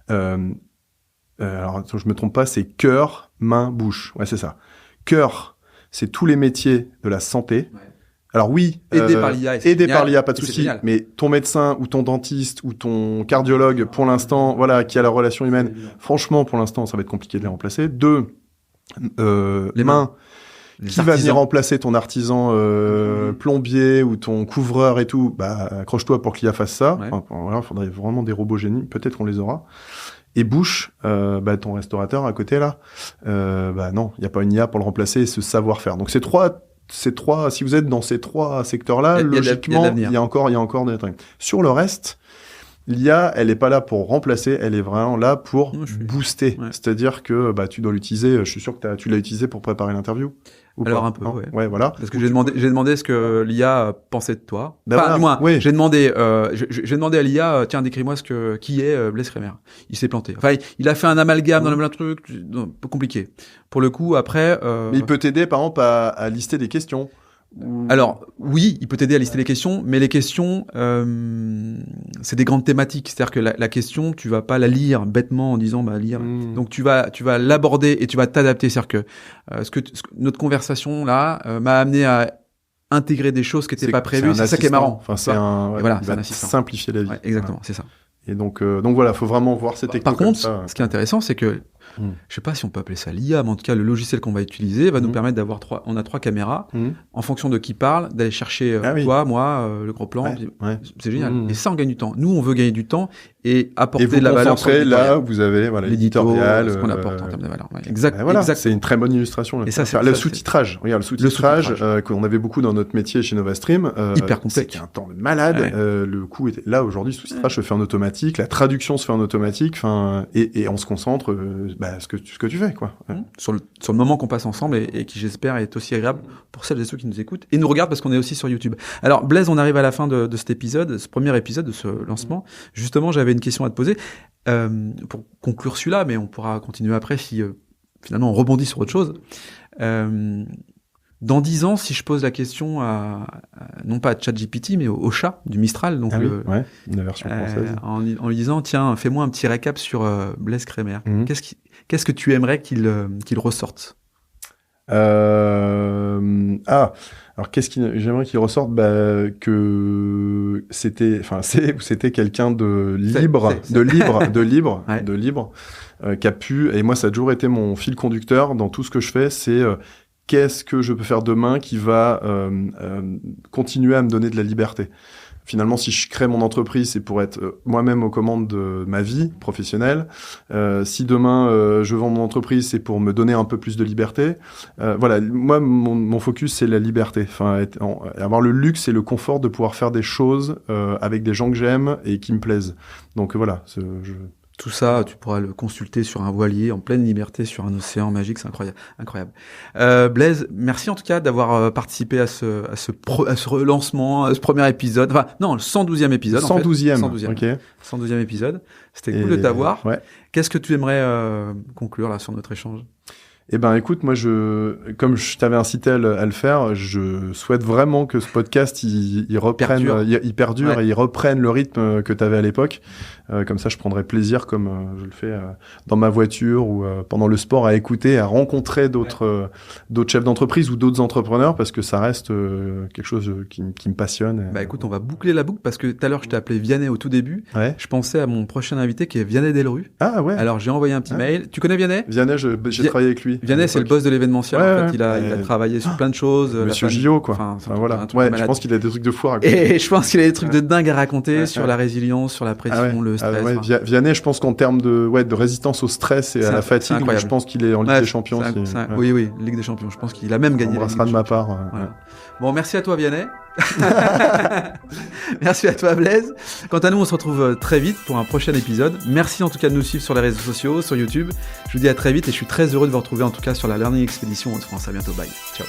Alors, je me trompe pas, c'est cœur, main, bouche. Ouais, c'est ça. Cœur, c'est tous les métiers de la santé. Ouais. Alors oui, aidé par l'IA, pas de souci. Mais ton médecin ou ton dentiste ou ton cardiologue, pour l'instant, voilà, qui a la relation humaine, franchement, pour l'instant, ça va être compliqué de les remplacer. 2, les mains. Qui va venir remplacer ton artisan plombier ou ton couvreur et tout? Accroche-toi pour que l'IA fasse ça. Ouais. Enfin, voilà, faudrait vraiment des robots génies. Peut-être qu'on les aura. Et bouche, ton restaurateur à côté là, non, il n'y a pas une IA pour le remplacer et ce savoir-faire. Donc c'est 3 si vous êtes dans ces 3 secteurs-là, logiquement, il y a encore des trucs. Sur le reste, l'IA, elle est pas là pour remplacer, elle est vraiment là pour booster. Ouais. C'est-à-dire que tu dois l'utiliser. Je suis sûr que tu l'as utilisé pour préparer l'interview. Alors un peu, ouais. Ouais, voilà. Parce que j'ai demandé ce que l'IA pensait de toi. Du moins, j'ai demandé à l'IA, tiens, décris-moi qui est Blaise Cremer. Il s'est planté. Enfin, il a fait un amalgame dans le truc, un peu compliqué. Pour le coup, après. Mais il peut t'aider, par exemple, à lister des questions. Alors oui, il peut t'aider à lister les questions, mais les questions, c'est des grandes thématiques. C'est-à-dire que la question, tu vas pas la lire bêtement en disant lire. Donc tu vas l'aborder et tu vas t'adapter. C'est-à-dire que notre conversation là m'a amené à intégrer des choses qui n'étaient pas prévues. C'est ça qui est marrant. Enfin, c'est un assistant. Simplifier la vie. Ouais, exactement, c'est ça. Et donc voilà, faut vraiment voir ces techniques. Par contre, ce qui est intéressant, c'est que je sais pas si on peut appeler ça l'IA, mais en tout cas, le logiciel qu'on va utiliser va nous permettre d'avoir on a 3 caméras, en fonction de qui parle, d'aller chercher toi, moi, le gros plan. C'est génial. Et ça, on gagne du temps. Nous, on veut gagner du temps et apporter de la valeur. Et là, vous avez l'éditorial, ce qu'on apporte en termes de valeur. Exact. C'est une très bonne illustration. Et ça, le sous-titrage. Regarde, le sous-titrage qu'on avait beaucoup dans notre métier chez NovaStream. Hyper complexe. C'est un temps de malade. Le coût était là aujourd'hui. Le sous-titrage se fait en automatique, la traduction se fait en automatique. Enfin, et on se concentre. Ce que tu fais, quoi. Sur le moment qu'on passe ensemble et qui, j'espère, est aussi agréable pour celles et ceux qui nous écoutent et nous regardent parce qu'on est aussi sur YouTube. Alors, Blaise, on arrive à la fin de cet épisode, ce premier épisode de ce lancement. Justement, j'avais une question à te poser pour conclure celui-là, mais on pourra continuer après si finalement on rebondit sur autre chose. Dans 10 ans, si je pose la question non pas à ChatGPT, mais au chat du Mistral, donc la version française, en lui disant, tiens, fais-moi un petit récap sur Blaise Cremer. Qu'est-ce que tu aimerais qu'il ressorte? Alors j'aimerais qu'il ressorte que c'était quelqu'un de libre, qui a pu, et moi ça a toujours été mon fil conducteur dans tout ce que je fais, c'est qu'est-ce que je peux faire demain qui va continuer à me donner de la liberté. Finalement, si je crée mon entreprise, c'est pour être moi-même aux commandes de ma vie professionnelle. Si demain je vends mon entreprise, c'est pour me donner un peu plus de liberté. Voilà, moi, mon focus, c'est la liberté. Enfin, avoir le luxe et le confort de pouvoir faire des choses avec des gens que j'aime et qui me plaisent. Donc voilà, tout ça, tu pourras le consulter sur un voilier en pleine liberté sur un océan magique, c'est incroyable. Blaise, merci en tout cas d'avoir participé à ce relancement, à ce premier épisode. Enfin, non, le 112e épisode. 112e. Ok. 112e épisode. C'était cool de t'avoir. Ouais. Qu'est-ce que tu aimerais conclure là sur notre échange? Eh ben, écoute, moi, comme je t'avais incité à le faire, je souhaite vraiment que ce podcast, il reprenne, il perdure et il reprenne le rythme que t'avais à l'époque. Comme ça, je prendrai plaisir, comme je le fais dans ma voiture ou pendant le sport, à écouter, à rencontrer d'autres chefs d'entreprise ou d'autres entrepreneurs, parce que ça reste quelque chose qui me passionne. Bah, écoute, on va boucler la boucle parce que tout à l'heure, je t'ai appelé Vianney au tout début. Ouais. Je pensais à mon prochain invité qui est Vianney Delru. Ah ouais. Alors, j'ai envoyé un petit mail. Tu connais Vianney? Vianney, j'ai travaillé avec lui. Vianney, c'est le boss de l'événementiel. En fait, il a travaillé sur plein de choses. Monsieur Gillot, quoi. Enfin, voilà. Ouais, je pense qu'il a des trucs de fou à raconter. Et je pense qu'il a des trucs de dingue à raconter sur la résilience, sur la pression, le stress. Vianney, je pense qu'en termes de résistance au stress et à la fatigue, je pense qu'il est en Ligue des Champions. Oui, Ligue des Champions. Je pense qu'il a même gagné. On sera de ma part. Bon, merci à toi, Vianney. Merci à toi, Blaise. Quant à nous, on se retrouve très vite pour un prochain épisode. Merci en tout cas de nous suivre sur les réseaux sociaux, sur YouTube. Je vous dis à très vite et je suis très heureux de vous retrouver en tout cas sur la Learning Expedition Hauts-de-France. À bientôt, bye. Ciao.